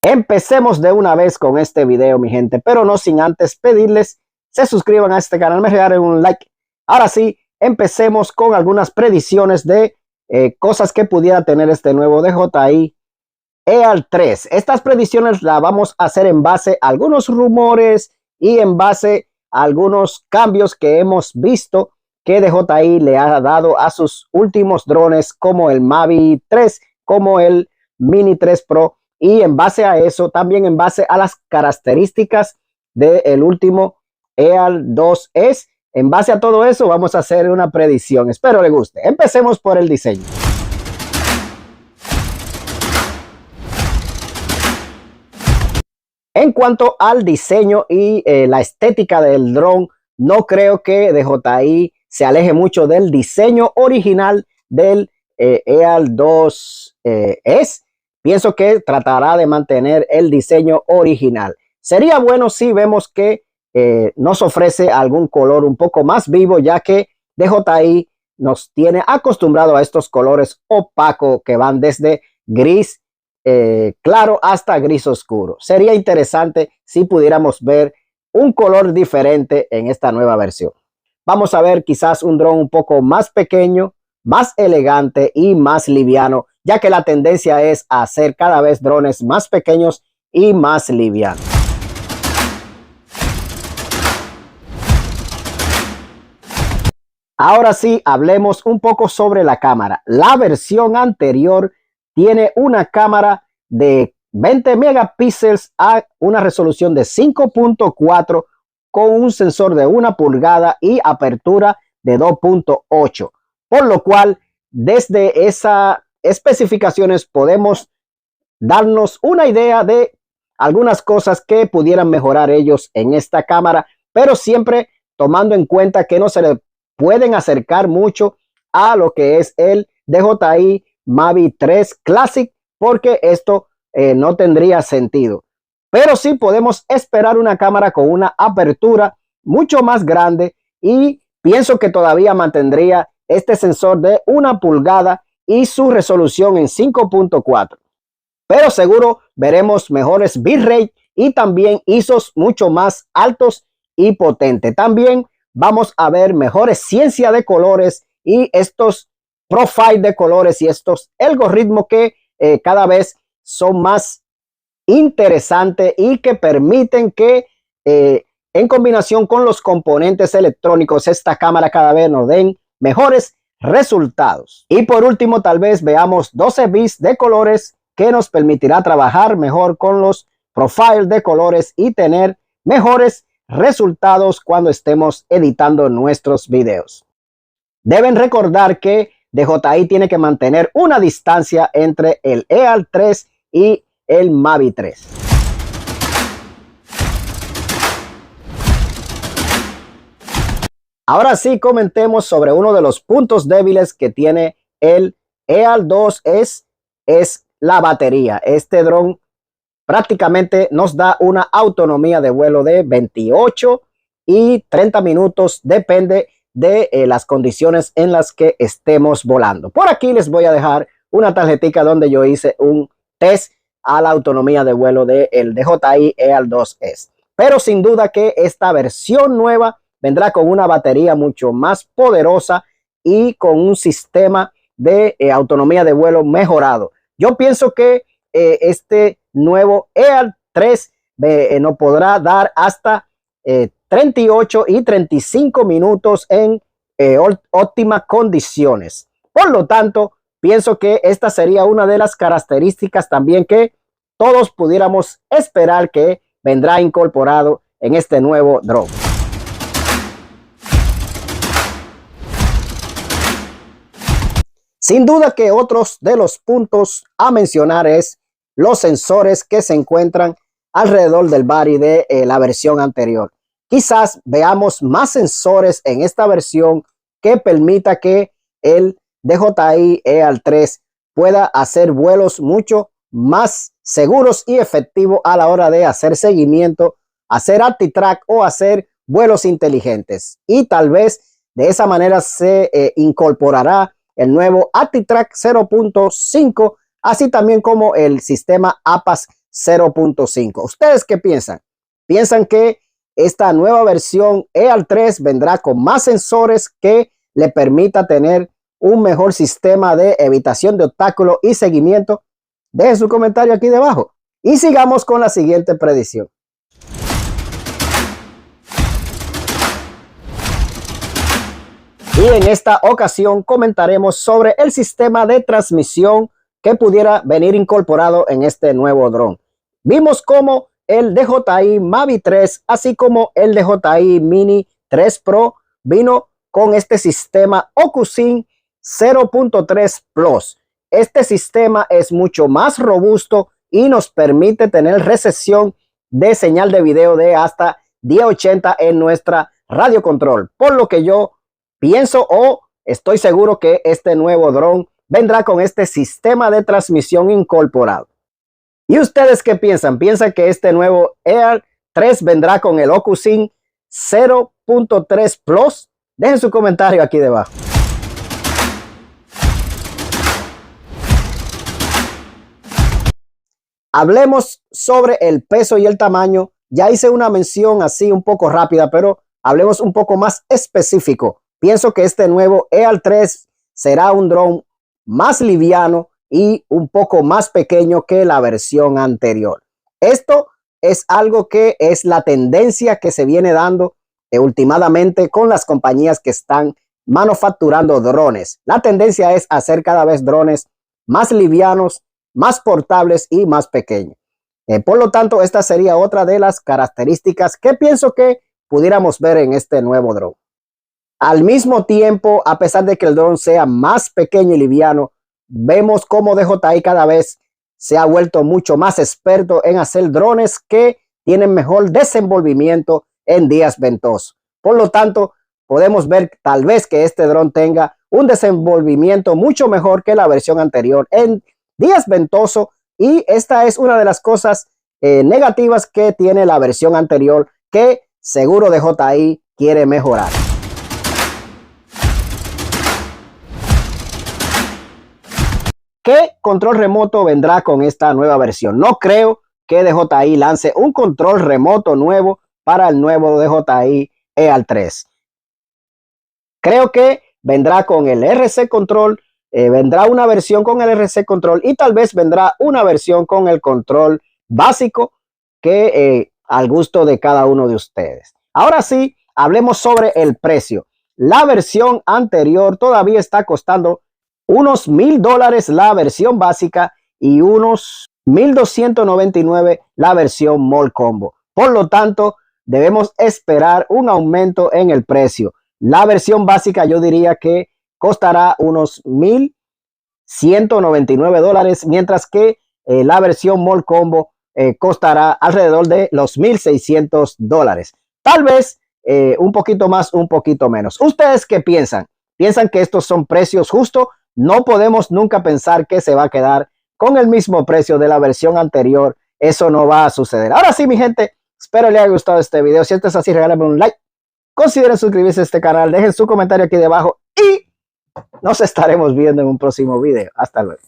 Empecemos de una vez con este video, mi gente, pero no sin antes pedirles se suscriban a este canal, me regalen un like. Ahora sí, empecemos con algunas predicciones de cosas que pudiera tener este nuevo DJI Air 3. Estas predicciones las vamos a hacer en base a algunos rumores y en base a algunos cambios que hemos visto que DJI le ha dado a sus últimos drones, como el Mavic 3, como el Mini 3 Pro. Y en base a eso, también en base a las características del último Air 2S, en base a todo eso vamos a hacer una predicción. Espero le guste. Empecemos por el diseño. En cuanto al diseño y la estética del dron, no creo que DJI se aleje mucho del diseño original del Air 2S. Pienso que tratará de mantener el diseño original. Sería bueno si vemos que nos ofrece algún color un poco más vivo, ya que DJI nos tiene acostumbrado a estos colores opacos que van desde gris claro hasta gris oscuro. Sería interesante si pudiéramos ver un color diferente en esta nueva versión. Vamos a ver quizás un dron un poco más pequeño, más elegante y más liviano, ya que la tendencia es a hacer cada vez drones más pequeños y más livianos. Ahora sí, hablemos un poco sobre la cámara. La versión anterior tiene una cámara de 20 megapíxeles a una resolución de 5.4 con un sensor de 1 pulgada y apertura de 2.8, por lo cual desde esas especificaciones podemos darnos una idea de algunas cosas que pudieran mejorar ellos en esta cámara, pero siempre tomando en cuenta que no se le pueden acercar mucho a lo que es el DJI Mavic 3 Classic, porque esto no tendría sentido. Pero sí podemos esperar una cámara con una apertura mucho más grande y pienso que todavía mantendría este sensor de 1 pulgada y su resolución en 5.4. Pero seguro veremos mejores bitrate y también ISOs mucho más altos y potentes. También vamos a ver mejores ciencia de colores y estos profile de colores y estos algoritmos que cada vez son más interesantes y que permiten que en combinación con los componentes electrónicos esta cámara cada vez nos den mejores resultados. Y por último, tal vez veamos 12 bits de colores que nos permitirá trabajar mejor con los profiles de colores y tener mejores resultados cuando estemos editando nuestros videos. Deben recordar que DJI tiene que mantener una distancia entre el Air 3 y el Mavic 3. Ahora sí, comentemos sobre uno de los puntos débiles que tiene el Air 2S, es la batería. Este dron prácticamente nos da una autonomía de vuelo de 28 y 30 minutos, depende de las condiciones en las que estemos volando. Por aquí les voy a dejar una tarjetita donde yo hice un test a la autonomía de vuelo del DJI Air 2S. Pero sin duda que esta versión nueva vendrá con una batería mucho más poderosa y con un sistema de autonomía de vuelo mejorado. Yo pienso que este nuevo Air 3 nos podrá dar hasta 38 y 35 minutos en óptimas condiciones. Por lo tanto, pienso que esta sería una de las características también que todos pudiéramos esperar que vendrá incorporado en este nuevo drone. Sin duda que otros de los puntos a mencionar es los sensores que se encuentran alrededor del body de la versión anterior. Quizás veamos más sensores en esta versión que permita que el DJI Air 3 pueda hacer vuelos mucho más seguros y efectivos a la hora de hacer seguimiento, hacer ActiTrack o hacer vuelos inteligentes. Y tal vez de esa manera se incorporará el nuevo ActiTrack 0.5, así también como el sistema APAS 0.5. ¿Ustedes qué piensan? ¿Piensan que esta nueva versión EAL 3 vendrá con más sensores que le permita tener un mejor sistema de evitación de obstáculos y seguimiento? Dejen su comentario aquí debajo y sigamos con la siguiente predicción. Y en esta ocasión comentaremos sobre el sistema de transmisión que pudiera venir incorporado en este nuevo dron. Vimos cómo el DJI Mavic 3, así como el DJI Mini 3 Pro, vino con este sistema OcuSync 0.3 Plus. Este sistema es mucho más robusto y nos permite tener recepción de señal de video de hasta 1080 en nuestra radio control, por lo que yo pienso o estoy seguro que este nuevo dron vendrá con este sistema de transmisión incorporado. ¿Y ustedes qué piensan? ¿Piensan que este nuevo EAL 3 vendrá con el OcuSync 0.3 Plus? Dejen su comentario aquí debajo. Hablemos sobre el peso y el tamaño. Ya hice una mención así un poco rápida, pero hablemos un poco más específico. Pienso que este nuevo EAL 3 será un dron más liviano y un poco más pequeño que la versión anterior. Esto es algo que es la tendencia que se viene dando últimamente con las compañías que están manufacturando drones. La tendencia es hacer cada vez drones más livianos, más portables y más pequeños. Por lo tanto, esta sería otra de las características que pienso que pudiéramos ver en este nuevo dron. Al mismo tiempo, a pesar de que el dron sea más pequeño y liviano, vemos cómo DJI cada vez se ha vuelto mucho más experto en hacer drones que tienen mejor desenvolvimiento en días ventosos. Por lo tanto, podemos ver tal vez que este dron tenga un desenvolvimiento mucho mejor que la versión anterior en días ventosos, y esta es una de las cosas negativas que tiene la versión anterior, que seguro DJI quiere mejorar. ¿Qué control remoto vendrá con esta nueva versión? No creo que DJI lance un control remoto nuevo para el nuevo DJI EAL 3. Creo que vendrá con el RC Control, vendrá una versión con el RC Control y tal vez vendrá una versión con el control básico que al gusto de cada uno de ustedes. Ahora sí, hablemos sobre el precio. La versión anterior todavía está costando unos $1,000 la versión básica y unos $1,299 la versión Mall Combo. Por lo tanto, debemos esperar un aumento en el precio. La versión básica yo diría que costará unos $1,199, mientras que la versión Mall Combo costará alrededor de los $1,600. Tal vez un poquito más, un poquito menos. ¿Ustedes qué piensan? ¿Piensan que estos son precios justos? No podemos nunca pensar que se va a quedar con el mismo precio de la versión anterior. Eso no va a suceder. Ahora sí, mi gente, espero les haya gustado este video. Si esto es así, regálenme un like. Consideren suscribirse a este canal. Dejen su comentario aquí debajo y nos estaremos viendo en un próximo video. Hasta luego.